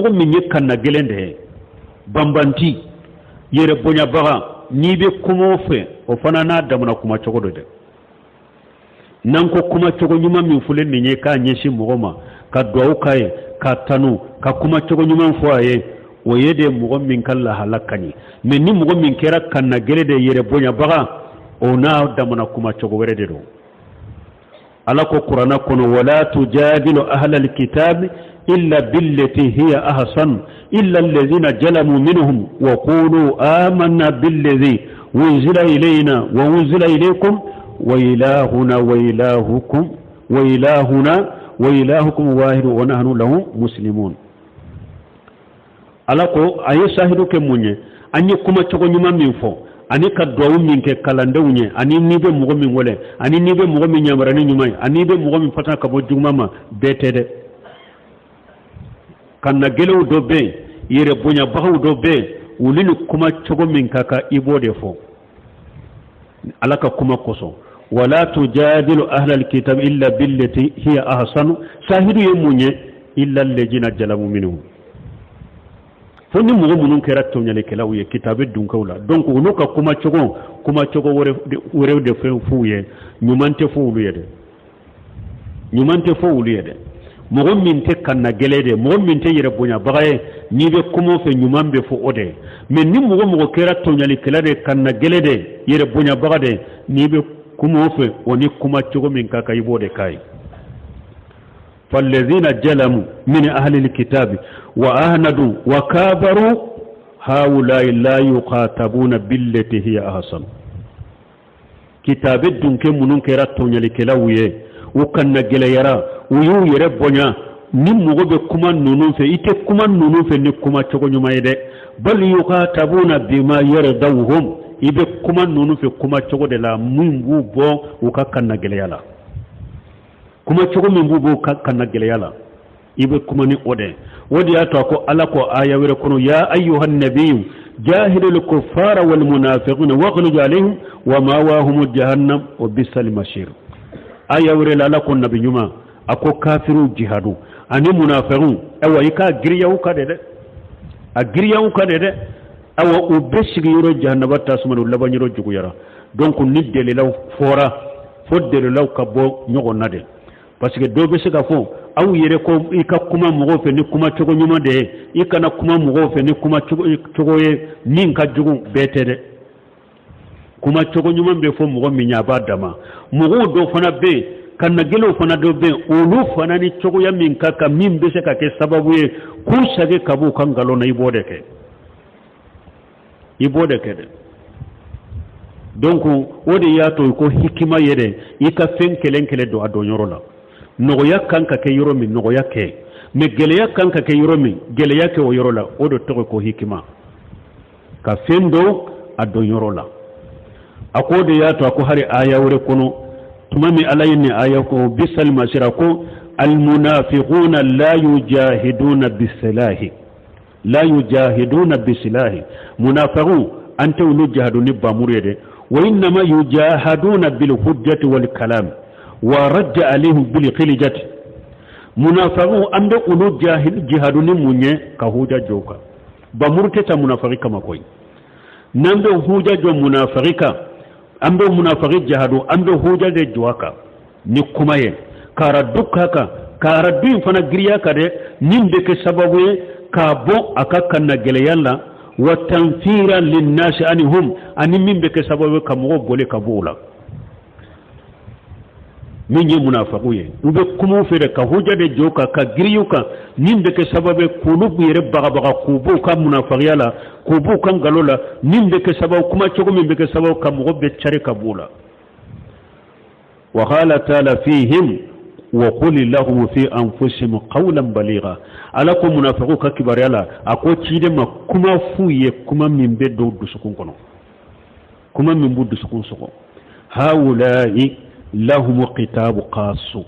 mo min yekanna gelende bambanti yere bonya baga ni be kumo fe o fana na damuna kuma cogodo de nan ko kuma cogo nyuma min fulen ni ka nyeshi mogoma ka duwawu kaye ka tanu ka kuma cogo nyuma fo aye o yede mo min kala halakani men ni mo min kera kanna gelede yere bonya baga o na damuna kuma cogo were de do ala ko qur'ana kono wala tujadilu ahlal kitab إلا بالتي هي أحسن إلا الذين جلموا منهم وقولوا آمنا بالذي وانزل إلينا وانزل إليكم وإلهنا وإلهكم واحد ونحن له مسلمون alako aye sahidu ke munye anye kuma chogo nyuma minfo ani ka duwawu min ke kalande unye ani nibe mugo min wole ani nibe mugo min nyamarani nyumai ani nibe mugo min fatana kabo jumama betede kanna gelew do be yere bonya bahaw do be wulini kuma chogo min kaka ibode fo alaka kuma koso wala tujadilu ahla alkitab illa billati hiya ahsanu sahidu yemunye illa alladhina jalamu minhum fonni mugo munun kera tonyale kelaw ye kitabe dunkawla donc unuka kuma chogo wore de fuye nyumante fo wulu yede mogo min te kanna gelede mogo min te yere bonya bagaye ni be kumo fe nyumambe fo ode men ni mogo kera tonyali kelade kanna gelede yere bonya bagade ni be kumo fe oni kuma chogo min kaka ibode kai falladhina jalamu min ahli alkitab wa ahnadu wa kabaru haula la yuqatabuna billati hiya ahsan kitabe dunke munun kera tonyali kelawye ukanna gele yara uyu yere bonya ni mugo be kuma nunu fe ite kuma nunu fe ni kuma chogo nyuma yede bal yuqatabuna bima yardawhum ibe kuma nunu fe kuma chogo de la mungu bo ukakanna gele yala kuma chogo mungu bo ukakanna gele yala ibe kuma ni ode wodi ato ko ala ko aya were kono ya ayyuhan nabiyyu jahidul kuffara wal munafiqina waghlid alaihim wa mawahum jahannam wa bisal mashir aya were la ko nabi nyuma ako kafiru jihadu ani munafiqun awa yika giriyawu kadede a giriyawu kadede awa ubeshigi yoro jahannaba tasmanu labanyiro jugu yara donc ni dele law fora fodde law kabo nyogo nade parce que do be siga fo aw yere ko ika kuma mugo fe ni kuma chogo nyuma de ikana kuma mugo fe ni kuma chogo ye nin ka jugu betede kuma chogo nyuma be fo mugo minya ba dama mugo do fana be kanna gelo fana do be olu fana ni chogo ya min kaka min be se ka ke sababu ye ku sage kabu kan galo na ibode ke de donc wodi ya to ko hikima yede ika fen kele do ado nyorola nogo yakkan ka ke yoro min nogo yakke me gele yakkan ka ke yoro min gele yakke o yorola odo to ko hikima ka fendo ado yorola akode ya to ko hari aya wore kono tumami alayni aya ko bisal masirako al munafiquna la yujahiduna bisilahi munafiqun anta ulujahaduni bamurede wa inma yujahaduna bil hujjati wal kalam ورد عليهم بالقلجة منافقون أمد أولو جهادون مني كهوجا جوكا بمرتة منافقك مكوي نمد هوجا جو منافقك أمد منافق جهادو أمد هوجا جواكا نكماي كاردوك هكا كاردوين فانا غرياكا دي نمدك سببوي كابو أكاكا نجليالا وتنفيرا للناس أنهم أني ممدك سببوي كمغو بولي كبولا min yi munafiqu ye ube kumu fere ka hoja de joka ka giriyuka nimbe ke sababe kulubu yere baga kubu ka munafiqiyala kubu kan galola nimbe ke sababu kuma chogo mimbe ke sababu ka mugobe chare kabula wa qala ta'ala fihim wa qul lahum fi anfusihim qawlan baligha alakum munafiqu ka kibariyala ako chide ma kuma fuye kuma mimbe do dusukun kono kuma mimbu dusukun soko haula'i lahum kitabu qasu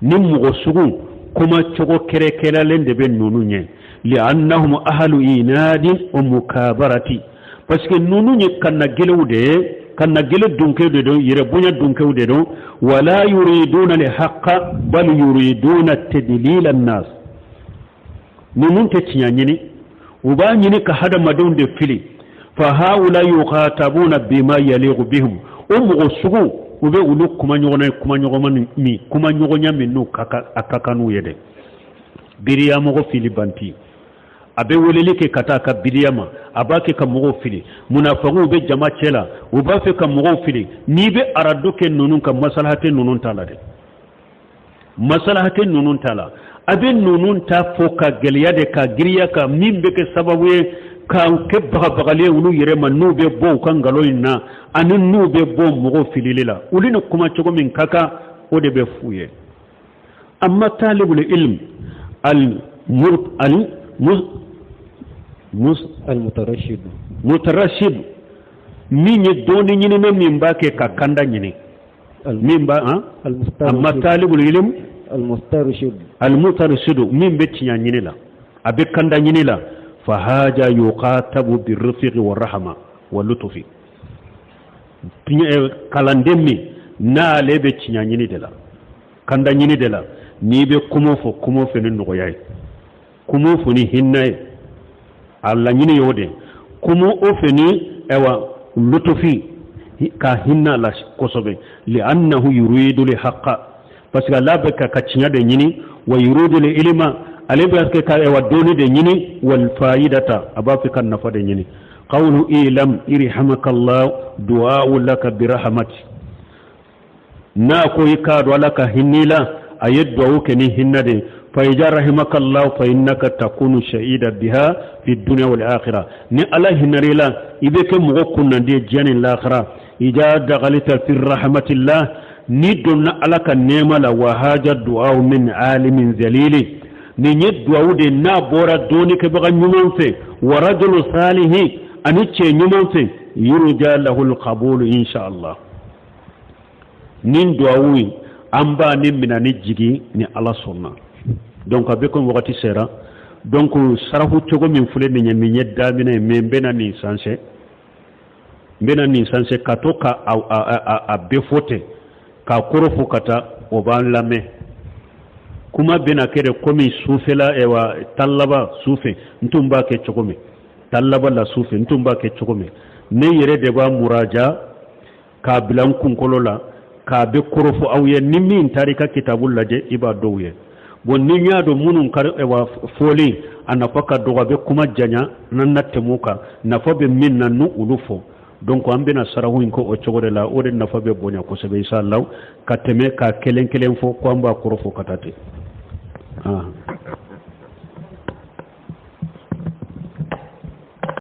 nimmo sugu kuma chogo kere kala lende ben nununye li'annahum ahlu inadin wa mukabarati parce que nununye kanna gele dunke de do yere bunya dunke de do wala yuriduna li haqqa bal yuriduna tadlil an-nas nunun te tinya nyini uba nyini ka hada madon de fili fa haula yuqatabuna bima yaliqu bihim umu sugu ube ulu kuma nyogona mi kuma nyogonya minu akakanu yede biriya mo fili banti abe weleli ke kata ka bidiyama abake ka mogo fili munafiqu be jama cela u ba fe ka mogo fili ni be aradu ke nunun ka maslahate nunun tala de maslahate nunun tala abe nunun ta fo ka geliya de ka giriya ka min be ke sababu ka ke bagale ulu yere man no be bo kan galoina anin no be bo mogo fili lela ulina kuma cogo min kaka o de be fuye amma talibul ilm المترشد من يدوني نيني من باكي كاكاندا نيني من با اما طالب العلم المترشد من بيتيا نيني لا ابي كاندا نيني لا فهاجا يقاتب بالرفق والرحمه واللطف كالاندمي نا لبي تيا نيني دلا كاندا نيني دلا ni be kumo fo ni nogoyay kumo fo ni hinnaye alla nyini yode kumo ofeni ewa lutufi ka hinna la kosobe li annahu yuridu li haqqa parce que la beka ka cinya de nyini wa yuridu li ilma alebe ka ewa doni de nyini wal faidata abafi kan nafa de nyini qawlu ilam irhamakallah du'a laka bi rahmati na ko ikado laka hinnila ayeddu ke ni hinnade فإذا رحمك الله فإنك تكون شهيدا بها في الدنيا والآخرة ني الله هنريلا إبك مغكنا دي جان الآخرة إذا دخلت في رحمة الله ندنا لك النعمة وهذا الدعاء من عالم ذليل ني دعاء دي نابورا دونك بغا نمانسي ورجل صالح أنيتشي نمانسي يرجى له القبول إن شاء الله نين دعاوي أمبا نمنا نجيجي ني الله سنة donc abe ko wakati sera donc sarahu togo min fule ni nyami damina me bena ni sanse katoka a befote ka korofu kata o ban lame kuma bena kere komi sufela ewa tallaba sufe ntumba ke chokome tallaba la sufe ntumba ke chokome ne yere de ba muraja ka bilan kunkolola ka be korofu awye nimi tarika kitabul laje iba dowye bon ni nyaado munun kar ewa foli anafaka doga be kuma janya nan nattemuka nafa be minna nu ulufo donc ambena sarahu ko o chogore la o de nafa be bonya ko sebe inshallah kateme ka kelen fo ko amba korofo katate